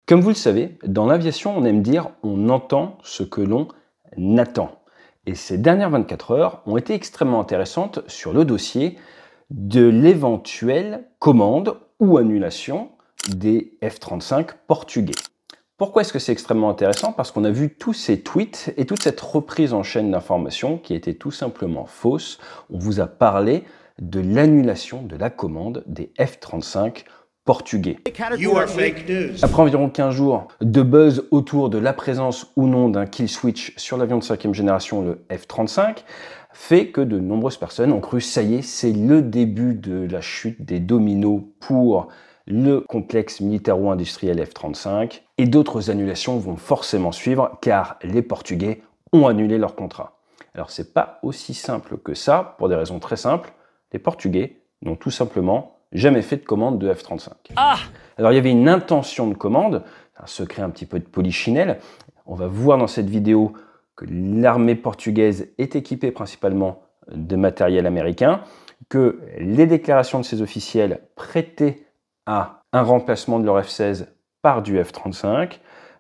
Comme vous le savez, dans l'aviation, on aime dire « on entend ce que l'on attend ». Et ces dernières 24 heures ont été extrêmement intéressantes sur le dossier de l'éventuelle commande ou annulation des F-35 portugais. Pourquoi est-ce que c'est extrêmement intéressant? Parce qu'on a vu tous ces tweets et toute cette reprise en chaîne d'informations qui était tout simplement fausse. On vous a parlé de l'annulation de la commande des F-35 portugais. Après environ 15 jours de buzz autour de la présence ou non d'un kill switch sur l'avion de 5e génération, le F-35, fait que de nombreuses personnes ont cru, ça y est, c'est le début de la chute des dominos pour le complexe militaro-industriel F-35, et d'autres annulations vont forcément suivre car les Portugais ont annulé leur contrat. Alors c'est pas aussi simple que ça, pour des raisons très simples. Les Portugais n'ont tout simplement jamais fait de commande de F-35. Alors il y avait une intention de commande, un secret un petit peu de polichinelle. On va voir dans cette vidéo que l'armée portugaise est équipée principalement de matériel américain, que les déclarations de ces officiels prêtaient à un remplacement de leur F-16 par du F-35,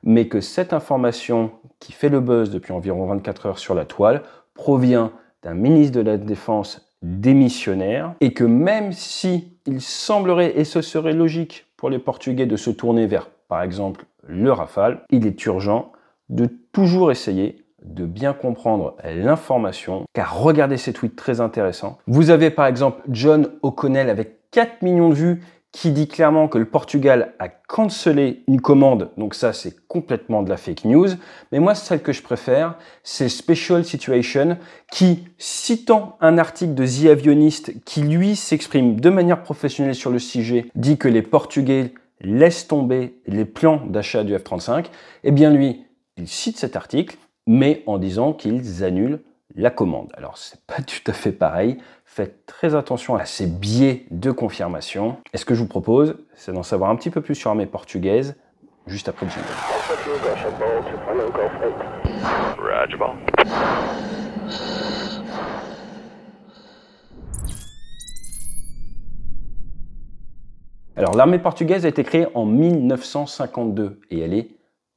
mais que cette information qui fait le buzz depuis environ 24 heures sur la toile provient d'un ministre de la Défense démissionnaire, et que même si il semblerait, et ce serait logique pour les Portugais, de se tourner vers, par exemple, le Rafale, il est urgent de toujours essayer de bien comprendre l'information, car regardez ces tweets très intéressants. Vous avez par exemple John O'Connell avec 4 millions de vues qui dit clairement que le Portugal a cancellé une commande, donc ça c'est complètement de la fake news. Mais moi, celle que je préfère, c'est Special Situation, qui, citant un article de The Avionist qui lui s'exprime de manière professionnelle sur le sujet, dit que les Portugais laissent tomber les plans d'achat du F-35. Eh bien lui, il cite cet article, mais en disant qu'ils annulent la commande. Alors c'est pas tout à fait pareil. Faites très attention à ces biais de confirmation. Et ce que je vous propose, c'est d'en savoir un petit peu plus sur l'armée portugaise juste après le jingle. Alors l'armée portugaise a été créée en 1952 et elle est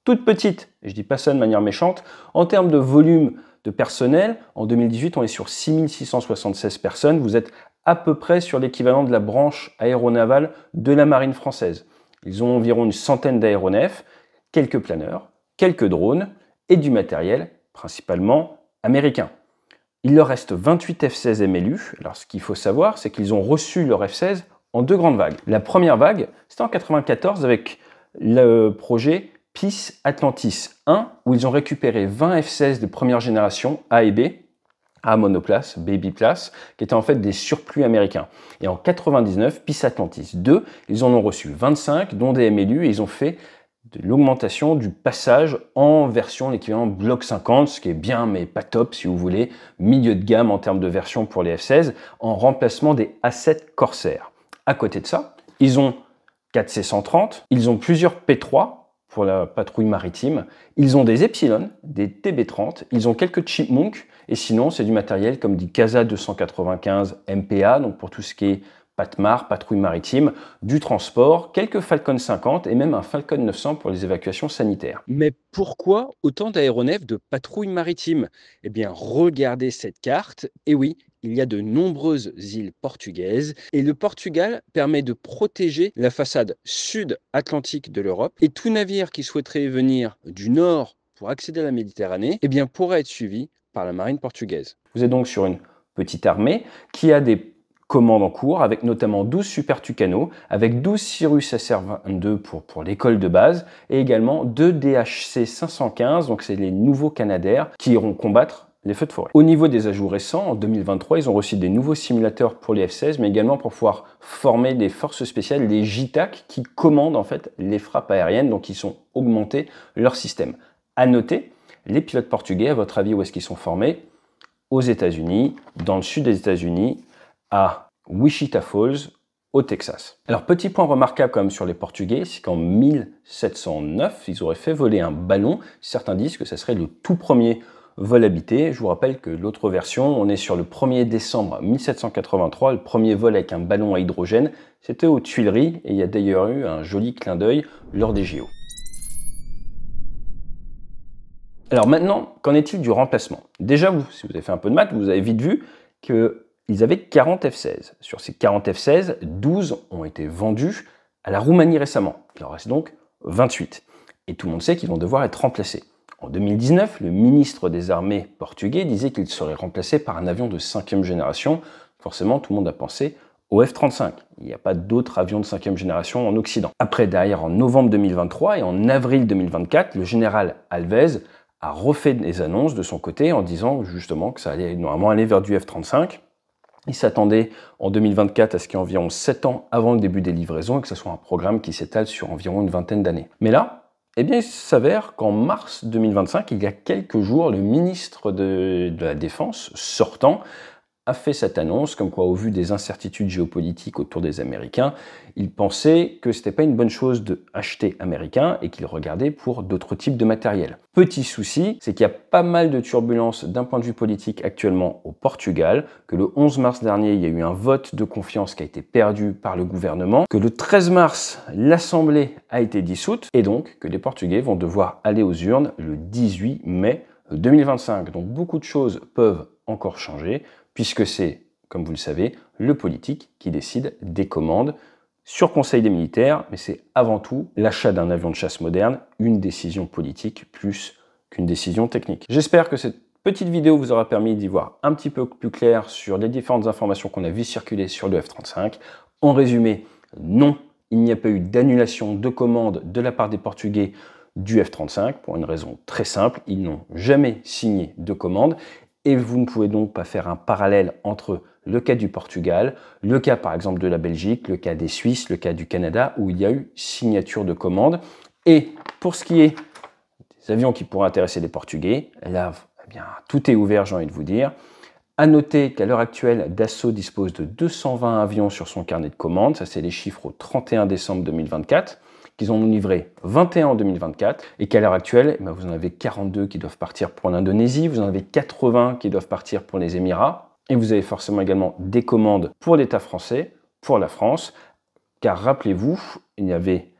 toute petite. Et je dis pas ça de manière méchante. En termes de volume de personnel, en 2018, on est sur 6676 personnes. Vous êtes à peu près sur l'équivalent de la branche aéronavale de la marine française. Ils ont environ une centaine d'aéronefs, quelques planeurs, quelques drones et du matériel, principalement américain. Il leur reste 28 F-16 MLU. Alors ce qu'il faut savoir, c'est qu'ils ont reçu leur F-16 en 2 grandes vagues. La première vague, c'était en 1994 avec le projet Peace Atlantis 1, où ils ont récupéré 20 F-16 de première génération A et B, A monoplace, B biplace, qui étaient en fait des surplus américains. Et en 99, Peace Atlantis 2, ils en ont reçu 25, dont des MLU, et ils ont fait de l'augmentation du passage en version l'équivalent Block 50, ce qui est bien mais pas top si vous voulez, milieu de gamme en termes de version pour les F-16, en remplacement des A7 Corsair. À côté de ça, ils ont 4 C-130, ils ont plusieurs P-3, pour la patrouille maritime. Ils ont des Epsilon, des TB-30, ils ont quelques Chipmunk, et sinon c'est du matériel comme du CASA 295 MPA, donc pour tout ce qui est PATMAR, patrouille maritime, du transport, quelques Falcon 50 et même un Falcon 900 pour les évacuations sanitaires. Mais pourquoi autant d'aéronefs de patrouille maritime? Eh bien, regardez cette carte, et oui, il y a de nombreuses îles portugaises et le Portugal permet de protéger la façade sud-atlantique de l'Europe, et tout navire qui souhaiterait venir du nord pour accéder à la Méditerranée, eh bien, pourra être suivi par la marine portugaise. Vous êtes donc sur une petite armée qui a des commandes en cours, avec notamment 12 Super Tucano, avec 12 Cirrus SR-22 pour l'école de base, et également 2 DHC 515, donc c'est les nouveaux Canadair qui iront combattre les feux de forêt. Au niveau des ajouts récents, en 2023, ils ont reçu des nouveaux simulateurs pour les F-16, mais également pour pouvoir former des forces spéciales, les JTAC, qui commandent en fait les frappes aériennes, donc ils sont augmentés leur système. À noter, les pilotes portugais, à votre avis, où est-ce qu'ils sont formés? Aux États-Unis, dans le sud des États-Unis, à Wichita Falls, au Texas. Alors, petit point remarquable quand même sur les Portugais, c'est qu'en 1709, ils auraient fait voler un ballon. Certains disent que ça serait le tout premier vol habité. Je vous rappelle que l'autre version, on est sur le 1er décembre 1783, le premier vol avec un ballon à hydrogène. C'était aux Tuileries et il y a d'ailleurs eu un joli clin d'œil lors des JO. Alors maintenant, qu'en est-il du remplacement? Déjà, si vous avez fait un peu de maths, vous avez vite vu qu'ils avaient 40 F-16. Sur ces 40 F-16, 12 ont été vendus à la Roumanie récemment. Il en reste donc 28. Et tout le monde sait qu'ils vont devoir être remplacés. En 2019, le ministre des Armées portugais disait qu'il serait remplacé par un avion de 5e génération. Forcément, tout le monde a pensé au F-35. Il n'y a pas d'autres avions de 5e génération en Occident. Après, derrière, en novembre 2023 et en avril 2024, le général Alves a refait des annonces de son côté en disant justement que ça allait normalement aller vers du F-35. Il s'attendait en 2024 à ce qu'il y ait environ 7 ans avant le début des livraisons et que ce soit un programme qui s'étale sur environ une vingtaine d'années. Mais là, eh bien, il s'avère qu'en mars 2025, il y a quelques jours, le ministre de la Défense sortant a fait cette annonce, comme quoi au vu des incertitudes géopolitiques autour des Américains, il pensait que c'était pas une bonne chose d'acheter américain et qu'il regardait pour d'autres types de matériel. Petit souci, c'est qu'il y a pas mal de turbulences d'un point de vue politique actuellement au Portugal, que le 11 mars dernier, il y a eu un vote de confiance qui a été perdu par le gouvernement, que le 13 mars, l'Assemblée a été dissoute et donc que les Portugais vont devoir aller aux urnes le 18 mai 2025. Donc beaucoup de choses peuvent encore changer, puisque c'est, comme vous le savez, le politique qui décide des commandes sur conseil des militaires, mais c'est avant tout l'achat d'un avion de chasse moderne, une décision politique plus qu'une décision technique. J'espère que cette petite vidéo vous aura permis d'y voir un petit peu plus clair sur les différentes informations qu'on a vues circuler sur le F-35. En résumé, non, il n'y a pas eu d'annulation de commande de la part des Portugais du F-35 pour une raison très simple, ils n'ont jamais signé de commande. Et vous ne pouvez donc pas faire un parallèle entre le cas du Portugal, le cas par exemple de la Belgique, le cas des Suisses, le cas du Canada, où il y a eu signature de commande. Et pour ce qui est des avions qui pourraient intéresser les Portugais, là, eh bien, tout est ouvert, j'ai envie de vous dire. À noter qu'à l'heure actuelle, Dassault dispose de 220 avions sur son carnet de commandes, ça c'est les chiffres au 31 décembre 2024. Qu'ils en ont livré 21 en 2024 et qu'à l'heure actuelle, vous en avez 42 qui doivent partir pour l'Indonésie, vous en avez 80 qui doivent partir pour les Émirats et vous avez forcément également des commandes pour l'État français, pour la France, car rappelez-vous, il y avait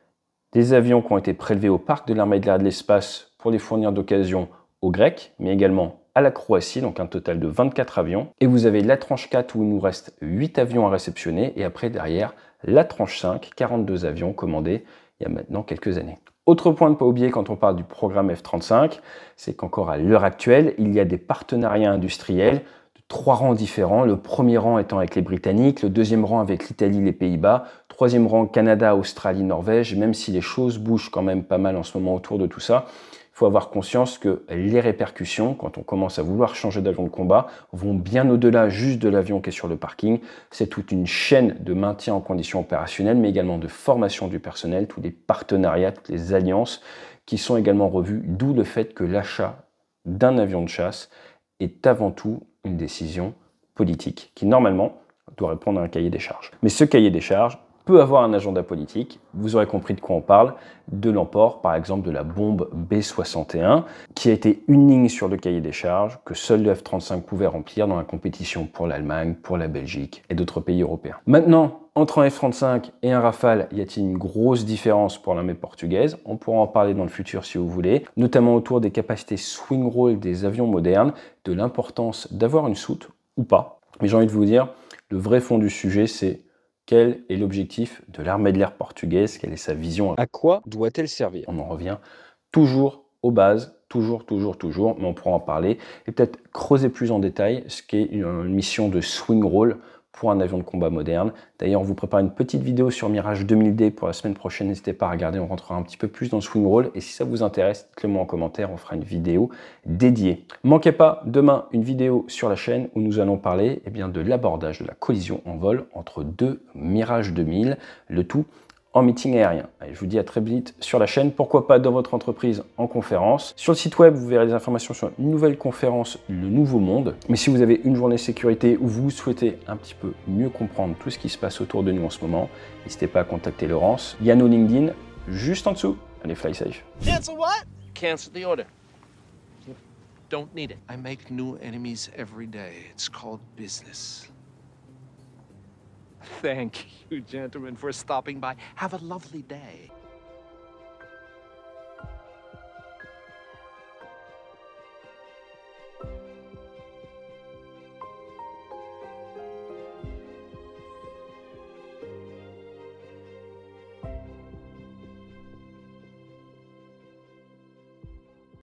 des avions qui ont été prélevés au parc de l'armée de l'air et de l'espace pour les fournir d'occasion aux Grecs, mais également à la Croatie, donc un total de 24 avions. Et vous avez la tranche 4 où il nous reste 8 avions à réceptionner et après derrière la tranche 5, 42 avions commandés il y a maintenant quelques années. Autre point de ne pas oublier quand on parle du programme F-35, c'est qu'encore à l'heure actuelle, il y a des partenariats industriels de 3 rangs différents. Le premier rang étant avec les Britanniques, le deuxième rang avec l'Italie, les Pays-Bas, troisième rang Canada, Australie, Norvège. Même si les choses bougent quand même pas mal en ce moment autour de tout ça, il faut avoir conscience que les répercussions, quand on commence à vouloir changer d'avion de combat, vont bien au-delà juste de l'avion qui est sur le parking. C'est toute une chaîne de maintien en conditions opérationnelles, mais également de formation du personnel, tous les partenariats, toutes les alliances qui sont également revues, d'où le fait que l'achat d'un avion de chasse est avant tout une décision politique, qui normalement doit répondre à un cahier des charges. Mais ce cahier des charges peut avoir un agenda politique, vous aurez compris de quoi on parle, de l'emport par exemple de la bombe B-61, qui a été une ligne sur le cahier des charges que seul le F-35 pouvait remplir dans la compétition pour l'Allemagne, pour la Belgique et d'autres pays européens. Maintenant, entre un F-35 et un Rafale, y a-t-il une grosse différence pour l'armée portugaise? On pourra en parler dans le futur si vous voulez, notamment autour des capacités swing roll des avions modernes, de l'importance d'avoir une soute ou pas. Mais j'ai envie de vous dire, le vrai fond du sujet, c'est quel est l'objectif de l'armée de l'air portugaise? Quelle est sa vision? À quoi doit-elle servir? On en revient toujours aux bases, toujours, mais on pourra en parler et peut-être creuser plus en détail ce qu'est une mission de swing roll pour un avion de combat moderne. D'ailleurs, on vous prépare une petite vidéo sur Mirage 2000D pour la semaine prochaine. N'hésitez pas à regarder, on rentrera un petit peu plus dans le swing roll. Et si ça vous intéresse, dites-le moi en commentaire, on fera une vidéo dédiée. Manquez pas, demain, une vidéo sur la chaîne où nous allons parler de l'abordage de la collision en vol entre deux Mirage 2000, le tout en meeting aérien. Allez, je vous dis à très vite sur la chaîne, pourquoi pas dans votre entreprise en conférence. Sur le site web, vous verrez des informations sur une nouvelle conférence, Le Nouveau Monde. Mais si vous avez une journée sécurité ou vous souhaitez un petit peu mieux comprendre tout ce qui se passe autour de nous en ce moment, n'hésitez pas à contacter Laurence. Il y a nos LinkedIn juste en dessous. Allez, fly safe. Cancel what? Cancel the order. You don't need it. I make new enemies every day. It's called business. Thank you, gentlemen, for stopping by. Have a lovely day.